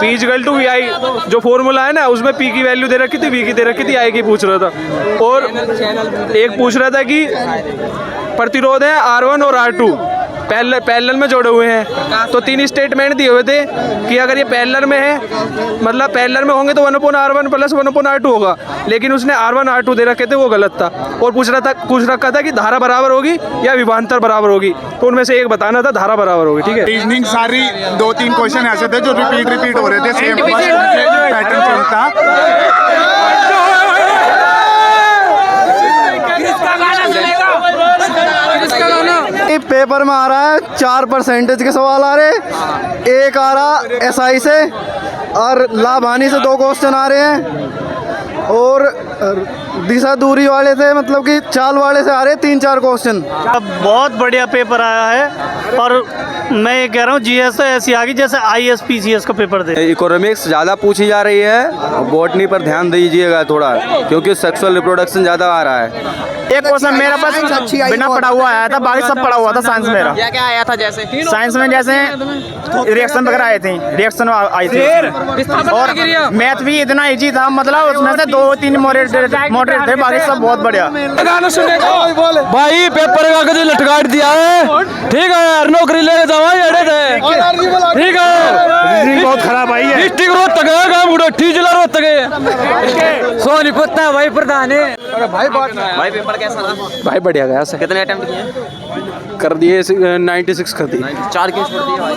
P equal to we आई जो formula है ना, उसमें पी की वैल्यू दे रखी थी, वी की दे रखी थी, आई की पूछ रहा था। और एक पूछ रहा था कि प्रतिरोध है R1 और R2 पैरेलल में जोड़े हुए हैं, तो तीन स्टेटमेंट दिए हुए थे कि अगर ये पैरेलल में है, मतलब पैरेलल में होंगे तो 1/R1 प्लस 1/R2 होगा, लेकिन उसने R1 R2 दे रखे थे, वो गलत था। और पूछ रखा था कि धारा बराबर होगी या विभवांतर बराबर होगी, तो उनमें से एक बताना था, धारा बराबर होगी। ठीक है, रीजनिंग सारी 2-3 क्वेश्चन ऐसे थे जो रिपीट हो रहे थे, सेम पैटर्न चेंज था। पेपर में आ रहा है 4% के सवाल आ रहे, एक आ रहा एसआई से और लाभ हानि से 2 क्वेश्चन आ रहे हैं, और दिशा दूरी वाले से मतलब कि चाल वाले से आ रहे हैं 3-4 क्वेश्चन। बहुत बढ़िया पेपर आया है, और मैं ये कह रहा हूँ जीएस तो ऐसी आ गई जैसे ISPCS का पेपर दे। इकोनॉमिक्स ज़्यादा पूछी जा रही है, बॉटनी पर ध्यान दीजिएगा थोड़ा, क्योंकि सेक्सुअल रिप्रोडक्शन ज़्यादा आ रहा है। एक क्वेश्चन मेरा पास बिना पढ़ा हुआ आया था, बाकी सब पढ़ा हुआ था साइंस मेरा। क्या क्या आया था? जैसे साइंस में जैसे रिएक्शन वगैरह आए थे, रिएक्शन आई थी, और मैथ भी इतना इजी था, मतलब उसमें से 2-3 मॉडरेट थे, बाकी सब बहुत बढ़िया। भाई पेपर का कभी लटकाट दिया है, ठीक है यार, नौकरी लेके जावा अड़े थे, ठीक है। बहुत खराब आई है, डिस्ट्रिक्ट रोहतक है, गाँव गुड़ठी जिला रोहतक है, सोनीपत है भाई, प्रधान है। भाई पेपर कैसा था? भाई बढ़िया गया सर, कितने अटेम्प्ट किए? कर दिए 96 कर दिए। 4 क्यों छोड़ दिए भाई?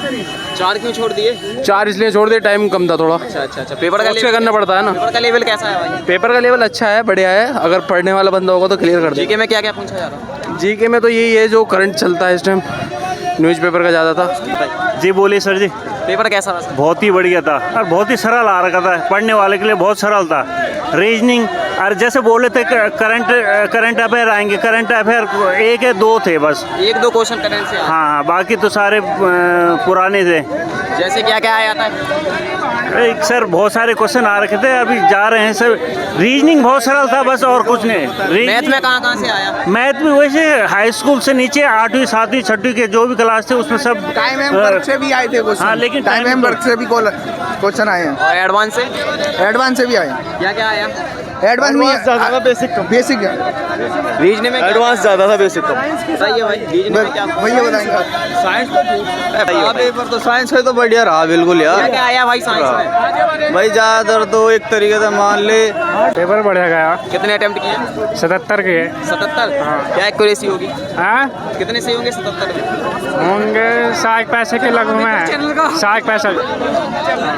4 क्यों छोड़ दिए? 4 इसलिए छोड़ दिए, टाइम कम था थोड़ा। अच्छा। पेपर का लेवल करना पड़ता है ना। पेपर का लेवल कैसा है भाई? पेपर का लेवल अच्छा है, बढ़िया है, अगर पढ़ने वाला बंदा होगा तो क्लियर कर दे। जीके में क्या क्या पूछा जा रहा है? जीके में तो यही है जो करंट चलता है इस टाइम, न्यूज़पेपर का ज़्यादा था। जी बोलिए सर जी। पेपर कैसा था? बहुत ही बढ़िया था, और बहुत ही सरल आ रखा था, पढ़ने वाले के लिए बहुत सरल था। रीजनिंग और जैसे बोले थे करंट अफेयर आएंगे, करंट अफेयर 1 या 2 थे बस। 1-2 क्वेश्चन करंट से आए। हाँ, बाकी तो सारे पुराने थे। जैसे क्या क्या आया था? एक सर बहुत सारे क्वेश्चन आ रखे थे, अभी जा रहे हैं सर। रीजनिंग बहुत सरल था बस, और कुछ नहीं। मैथ में कहाँ से आया? मैथ भी वैसे हाई स्कूल से नीचे 8वीं 7वीं 6वीं के जो भी क्लास थे उसमें सब टाइम एम वर्क से भी आए थे क्वेश्चन। हाँ, लेकिन टाइम एम वर्क से भी क्वेश्चन आए हैं, और एडवांस से? एडवांस से भी आए। क्या क्या आया? एडवांस में ज़्यादा था, बेसिक है, रीजनिंग में एडवांस ज़्यादा था, बेसिक कम। सही है भाई। रीजनिंग में क्या? भैया बताएंगे। पेपर तो साइंस में तो बढ़िया रहा बिल्कुल क्या यार। क्या आया भाई साइंस में? भाई ज़्यादातर तो एक तरीके से मान ले, पेपर बढ़िया गया। कितने अटेम्प्ट किए? 77 के 77। क्या एक्यूरेसी होगी? हाँ, कितने सही होंगे 77 में? होंगे 60 पैसे के लगभग में, 60 पैसे।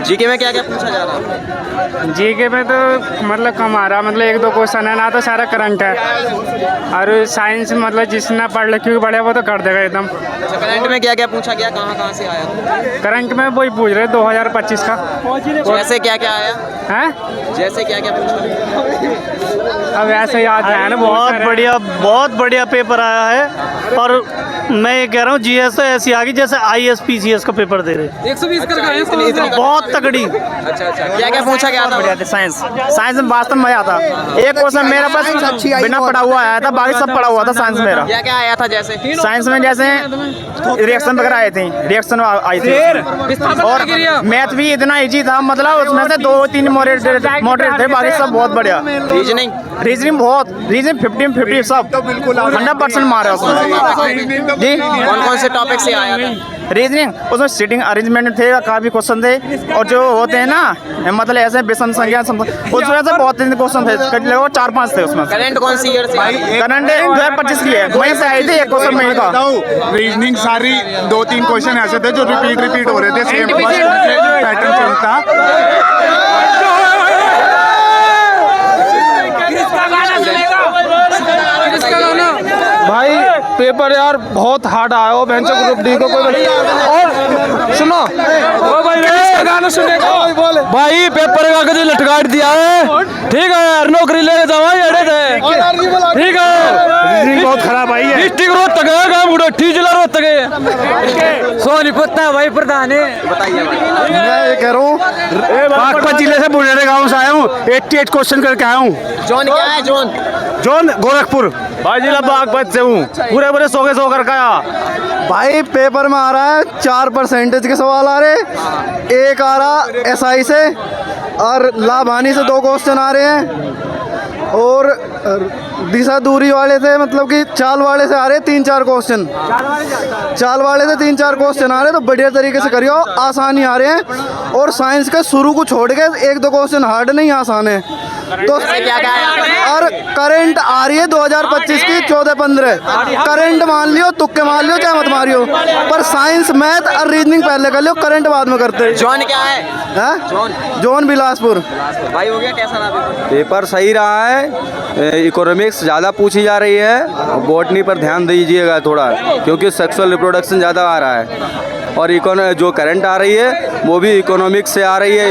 जीके में क्या क्या पूछा जा रहा है? जीके में तो मतलब कम आ रहा, मतलब 1-2 क्वेश्चन है ना, तो सारा करंट है। और साइंस मतलब जिसने पढ़ लिखी हुई बढ़िया वो तो कर देगा एकदम। अच्छा, करंट में क्या क्या पूछा गया? कहाँ से आया? करंट में वही पूछ रहे 2025 का। जैसे क्या क्या आया? हैं? जैसे क्या क्या पूछा? अब ऐसे याद है ना। बहुत बढ़िया पेपर आया है, और मैं ये कह रहा हूँ जीएस तो ऐसी आ गई जैसे ISPCS का पेपर दे रहे। 120 कर बहुत तगड़ी। अच्छा। क्या क्या पूछा गया था? बढ़िया थे। साइंस में वास्तव में मजा आता। एक क्वेश्चन मेरा पास बिना पढ़ा हुआ आया था, बाकी सब पढ़ा हुआ था साइंस मेरा। क्या क्या आया था? जैसे साइंस में जैसे रिएक्शन वगैरह आए थे, रिएक्शन आई थी, और मैथ भी इतना इजी था, मतलब उसमें से 2-3 मॉडरेट थे, बाकी सब बहुत बढ़िया। रीजनिंग 50-50 सब तो बिल्कुल 100% मारा उसमें जी। कौन से टॉपिक से आया था? रीजनिंग उसमें सीटिंग अरेंजमेंट थे, काफी क्वेश्चन थे, और जो होते हैं ना मतलब ऐसे विषम संख्या उसमें से बहुत क्वेश्चन थे, 4-5 थे उसमें। करंट कौन सी ईयर से? करंट 2025 की है, मई से आई थी। एक क्वेश्चन मई का। रीजनिंग सारी 2-3 क्वेश्चन ऐसे थे जो रिपीट हो रहे थे, सेम पैटर्न चेंज था। भाई पेपर यार बहुत हार्ड आया हो, बेंचो ग्रुप डी को कोई। और सुनो गाना सुनेगा भाई, पेपर का कभी लटकाट दिया है, ठीक है यार, नौकरी लेके जावा अड़े थे, ठीक है। बहुत खराब आई है, डिस्ट्रिक्ट रोहतक है, गाँव गुड़ठी जिला रोहतक है, सोनीपत है भाई, प्रधान है। बताइए भाई। मैं ये कह रहा हूँ बागपत जिले से बुढ़ेरे गाँव से आया हूँ। हूँ 88 क्वेश्चन करके आया हूँ। जोन क्या है जोन? जोन गोरखपुर, भाई जिला बागपत से हूँ, पूरे पूरे 100 के 100 करके आया। भाई पेपर में आ रहा है 4% के सवाल आ रहे, एक आ रहा एसआई से और लाभ हानि से 2 क्वेश्चन आ रहे हैं, और दिशा दूरी वाले से मतलब कि चाल वाले से आ रहे 3-4 क्वेश्चन, चाल वाले से 3-4 क्वेश्चन आ रहे, तो बढ़िया तरीके से करियो, आसानी आ रहे हैं। और साइंस के शुरू को छोड़ के 1-2 क्वेश्चन हार्ड नहीं, आसान है। तो क्या क्या है? और करंट आ रही है 2025 की 14-15, करंट मान लियो, तुक्के मार लियो, चाहे मत मारियो, पर साइंस मैथ और रीजनिंग पहले कर लियो, करंट बाद में करते हैं। जोन क्या है? जोन बिलासपुर। भाई हो गया, कैसा रहा पेपर? पेपर सही रहा है, इकोनॉमिक्स ज़्यादा पूछी जा रही है, बॉटनी पर ध्यान दीजिएगा थोड़ा, क्योंकि सेक्सुअल रिप्रोडक्शन ज़्यादा आ रहा है। और जो करंट आ रही है वो भी इकोनॉमिक्स से आ रही है,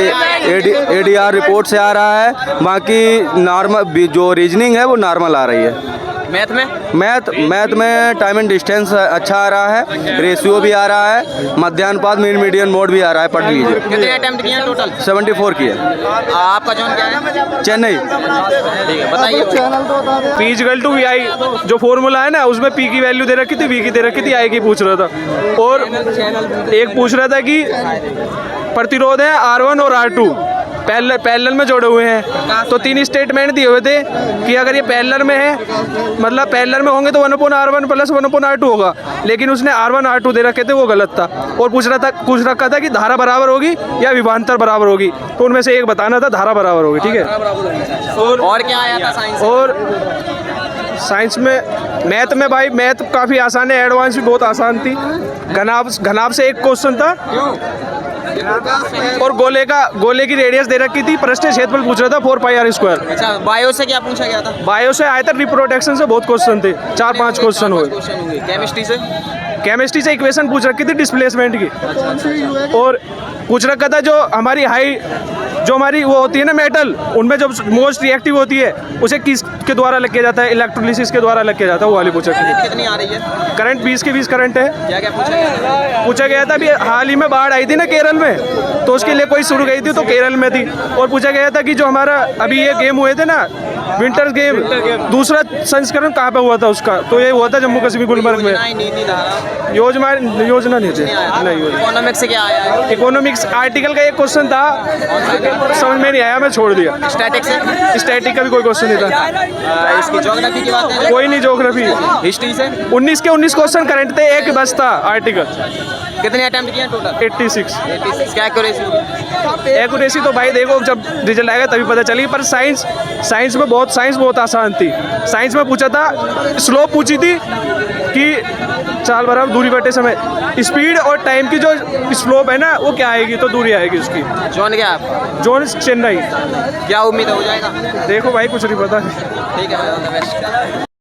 एडीआर रिपोर्ट से आ रहा है। बाकी नॉर्मल जो रीजनिंग है वो नॉर्मल आ रही है। मैथ में? मैथ में टाइम एंड डिस्टेंस अच्छा आ रहा है, रेशियो भी आ रहा है, मध्यान्हपात मीन मीडियन मोड भी आ रहा है, पढ़ लीजिए। कितने अटेम्प्ट किए हैं टोटल? 74 की है। आपका जोन क्या है? चेन्नई। ठीक है, बताइए। P इक्वल टू VI जो फॉर्मूला है ना, उसमें P की वैल्यू दे रखी थी, V की दे रखी थी, I की पूछ रहा था। और एक पूछ रहा था कि प्रतिरोध है R1 और R2 पैरेलल में जोड़े हुए हैं, तो 3 स्टेटमेंट दिए हुए थे कि अगर ये पैरेलल में है, मतलब पैरेलल में होंगे तो 1/R1 प्लस 1/R2 होगा, लेकिन उसने R1 R2 दे रखे थे, वो गलत था। और पूछ रखा था कि धारा बराबर होगी या विभवांतर बराबर होगी, तो उनमें से एक बताना था, धारा बराबर होगी। ठीक है। और क्या आया था साइंस? और साइंस में मैथ में भाई मैथ काफ़ी आसान है, एडवांस भी बहुत आसान थी। घनाभ से एक क्वेश्चन था, और गोले की रेडियस दे रखी थी, पृष्ठीय क्षेत्रफल पूछ रहा था 4πr²। अच्छा, बायो से क्या पूछा गया था? बायो से आया था रिप्रोडक्शन से बहुत क्वेश्चन थे, 4-5 क्वेश्चन हुए। केमिस्ट्री से इक्वेशन पूछ रखी थी डिस्प्लेसमेंट की, और पूछ रखा था जो हमारी जो हमारी वो होती है ना मेटल, उनमें जो मोस्ट रिएक्टिव होती है उसे किसके द्वारा लिखा जाता है, इलेक्ट्रोलिसिस के द्वारा लिखा जाता है, वो वाली पूछ रखी थी। कितनी आ रही है? करंट 20 के 20 करंट है। क्या क्या पूछा गया? पूछा गया था अभी हाल ही में बाढ़ आई थी ना केरल में, तो उसके लिए कोई शुरू गई थी, तो केरल में थी। और पूछा गया था कि जो हमारा अभी ये गेम हुए थे ना, विंटर गेम, दूसरा संस्करण कहाँ पे हुआ था उसका, तो ये हुआ था जम्मू कश्मीर गुलमर्ग में। योजना नहीं थी। इकोनॉमिक्स से क्या आया है? इकोनॉमिक्स आर्टिकल का एक क्वेश्चन था, समझ में नहीं आया, मैं छोड़ दिया। स्टैटिक से? स्टैटिक का भी कोई क्वेश्चन नहीं था। इसकी ज्योग्राफी की बात है? कोई नहीं ज्योग्राफी। हिस्ट्री से? 19 के 19 क्वेश्चन करंट थे, एक बस था आर्टिकल। कितने अटेम्प्ट किए टोटल? 86। क्या एक्यूरेसी तो भाई देखो जब रिजल्ट आएगा तभी पता चलेगी, पर साइंस में बहुत आसान थी। साइंस में पूछा था, स्लोप पूछी थी कि चाल बराबर दूरी बटे समय, स्पीड और टाइम की जो स्लोप है ना वो क्या आएगी, तो दूरी आएगी उसकी। जोन क्या है? जोन चेन्नई। क्या उम्मीद हो जाएगा? देखो भाई कुछ नहीं पता। ठीक है,